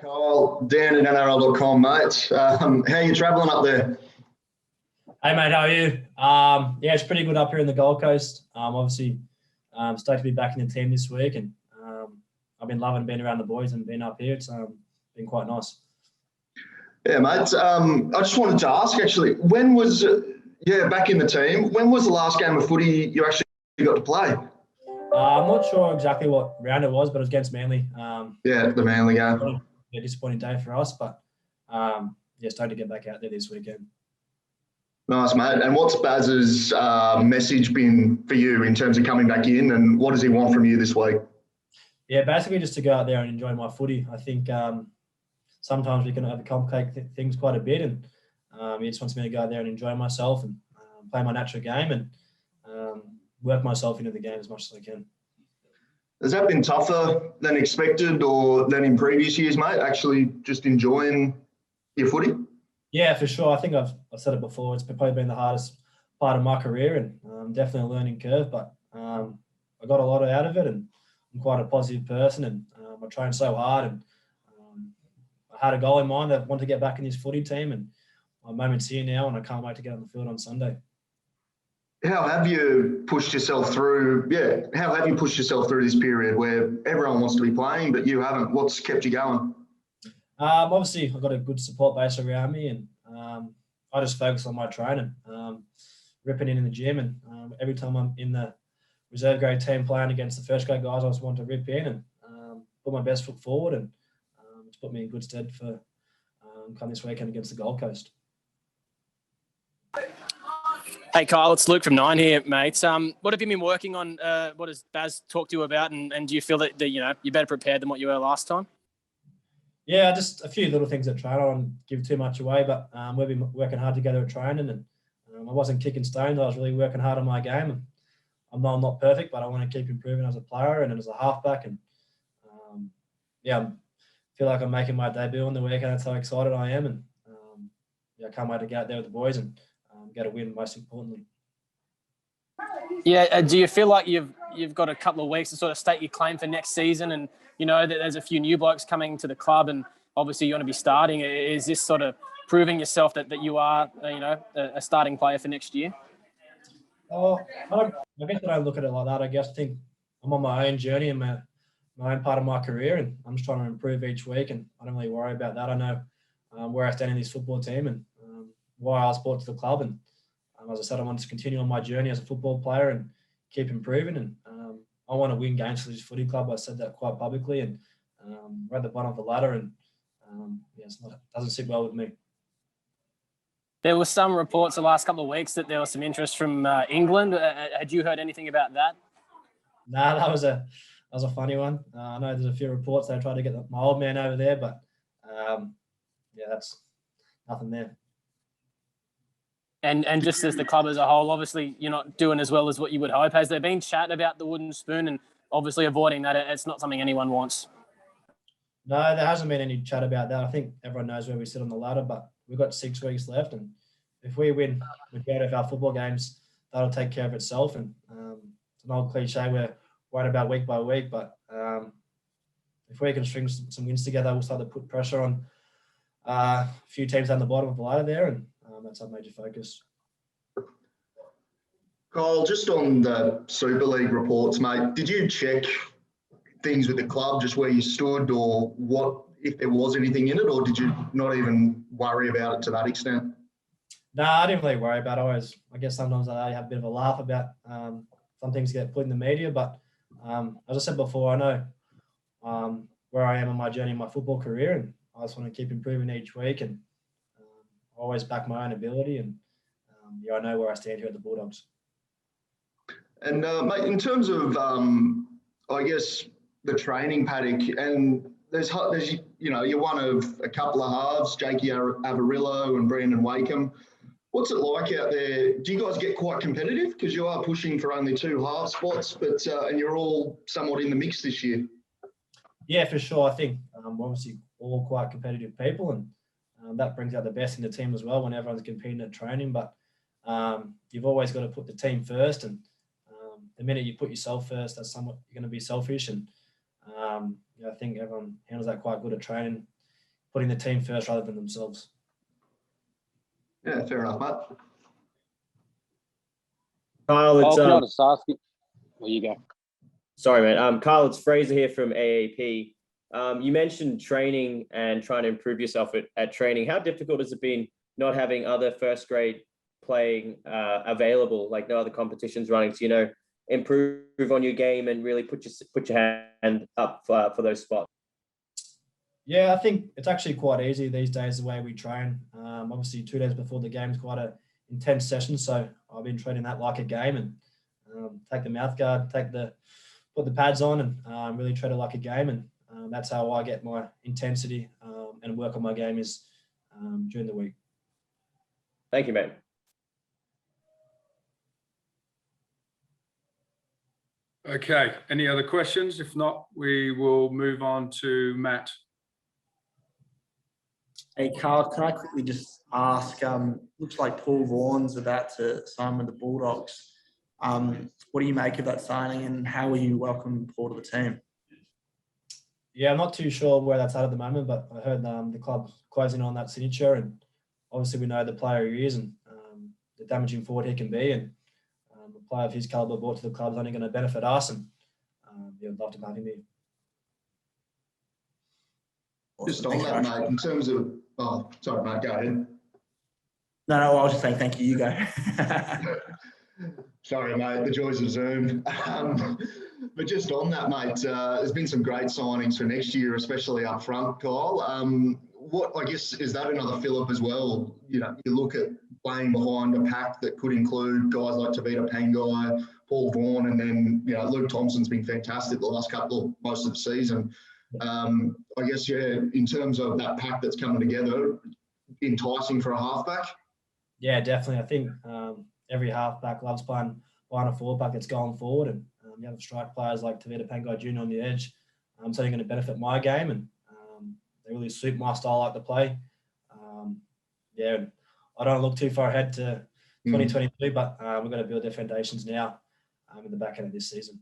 Kyle, Dan at NRL.com, mate. How are you travelling up there? Hey mate, how are you? Yeah, it's pretty good up here in the Gold Coast. Obviously, stoked to be back in the team this week, and I've been loving being around the boys and being up here. It's been quite nice. Yeah, mate. I just wanted to ask, actually, when was, back in the team, when was the last game of footy you actually got to play? I'm not sure exactly what round it was, but it was against Manly. The Manly game. A disappointing day for us, but stoked to get back out there this weekend. Nice, mate. And what's Baz's message been for you in terms of coming back in, and what does he want from you this week? Yeah, basically just to go out there and enjoy my footy. I think sometimes we can overcomplicate things quite a bit, and he just wants me to go out there and enjoy myself and play my natural game and work myself into the game as much as I can. Has that been tougher than expected or than in previous years, mate, actually just enjoying your footy? Yeah, for sure. I think I've said it before. It's probably been the hardest part of my career, and definitely a learning curve, but I got a lot out of it, and I'm quite a positive person, and I trained so hard, and I had a goal in mind. I want to get back in this footy team, and my moment's here now, and I can't wait to get on the field on Sunday. How have you pushed yourself through? Yeah, how have you pushed yourself through this period where everyone wants to be playing, but you haven't? What's kept you going? Obviously, I've got a good support base around me, and I just focus on my training, ripping in the gym, and every time I'm in the reserve grade team playing against the first grade guys, I just want to rip in and put my best foot forward, and it's put me in good stead for come this weekend against the Gold Coast. Hey Kyle, it's Luke from Nine here, mate. What have you been working on? What has Baz talked to you about, and do you feel that you're better prepared than what you were last time? Yeah, just a few little things at training. I don't want to give too much away, but we've been working hard together at training, and I wasn't kicking stones. I was really working hard on my game, and I know I'm not perfect, but I want to keep improving as a player and as a halfback, and I feel like I'm making my debut on the weekend. That's how excited I am, and I can't wait to get out there with the boys and get a win, most importantly. Yeah, do you feel like you've got a couple of weeks to sort of state your claim for next season, and you know that there's a few new blokes coming to the club, and obviously you want to be starting? Is this sort of proving yourself that you are a starting player for next year? Oh, I guess I don't look at it like that. I guess I think I'm on my own journey and my own part of my career, and I'm just trying to improve each week, and I don't really worry about that. I know where I stand in this football team and why I was brought to the club, and as I said, I want to continue on my journey as a football player and keep improving, and I want to win games for this footy club. I said that quite publicly, and we're at the bottom of the ladder, and it doesn't sit well with me. There were some reports the last couple of weeks that there was some interest from England. Had you heard anything about that? Nah, that was a funny one. I know there's a few reports they tried to get my old man over there, but that's nothing there. And just as the club as a whole, obviously you're not doing as well as what you would hope. Has there been chat about the wooden spoon, and obviously avoiding that? It's not something anyone wants. No, there hasn't been any chat about that. I think everyone knows where we sit on the ladder, but we've got 6 weeks left, and if we win majority of our football games, that'll take care of itself. And it's an old cliche, we're worried about week by week, but if we can string some wins together, we'll start to put pressure on a few teams down the bottom of the ladder there, and that's our major focus. Kyle, just on the Super League reports, mate, did you check things with the club, just where you stood, or what, if there was anything in it, or did you not even worry about it to that extent? No, I didn't really worry about it. I guess sometimes I have a bit of a laugh about some things get put in the media, but as I said before, I know where I am on my journey in my football career, and I just want to keep improving each week, and always back my own ability, and I know where I stand here at the Bulldogs. And mate, in terms of I guess the training paddock, and there's you're one of a couple of halves, Jakey Avarillo and Brandon Wakeham. What's it like out there? Do you guys get quite competitive, because you are pushing for only 2 half spots, but and you're all somewhat in the mix this year? Yeah, for sure. I think we're obviously all quite competitive people, and that brings out the best in the team as well when everyone's competing at training. But you've always got to put the team first, and the minute you put yourself first, that's somewhat you're going to be selfish. And I think everyone handles that quite good at training. putting the team first rather than themselves. Yeah, fair enough, mate. Kyle, it's Can I just ask you? Well, you go. sorry, man. Kyle, it's Fraser here from AAP. You mentioned training and trying to improve yourself at training. How difficult has it been not having other first grade playing available, like no other competitions running to, improve on your game and really put your hand up for those spots? Yeah, I think it's actually quite easy these days the way we train. Obviously, 2 days before the game is quite an intense session, so I've been treating that like a game and take the mouth guard, put the pads on, and really treat it like a game. And that's how I get my intensity and work on my game is during the week. Thank you, mate. Okay, any other questions? If not, we will move on to Matt. Hey, Carl, can I quickly just ask, looks like Paul Vaughan's about to sign with the Bulldogs. What do you make of that signing and how will you welcome Paul to the team? Yeah, I'm not too sure where that's at the moment, but I heard the club closing on that signature, and obviously we know the player he is and the damaging forward he can be, and a player of his calibre brought to the club is only going to benefit us, and yeah, I'd love to have him here. Just on that, mate, in terms of, sorry, mate, go ahead. No, I was just saying thank you. You go. Sorry, mate, the joys of Zoom. But just on that, mate, there's been some great signings for next year, especially up front, Kyle. What, I guess, is that another fill-up as well? You look at playing behind a pack that could include guys like Tavita Pangai, Paul Vaughan, and then, Luke Thompson's been fantastic the last most of the season. I guess, in terms of that pack that's coming together, enticing for a halfback? Yeah, definitely. I think every halfback loves playing behind a fullback that's going forward, and you have strike players like Tavita Pangai Jr. on the edge. So they're going to benefit my game, and they really suit my style I like to play. Yeah, I don't look too far ahead to 2023, but we've got to build their foundations now in the back end of this season.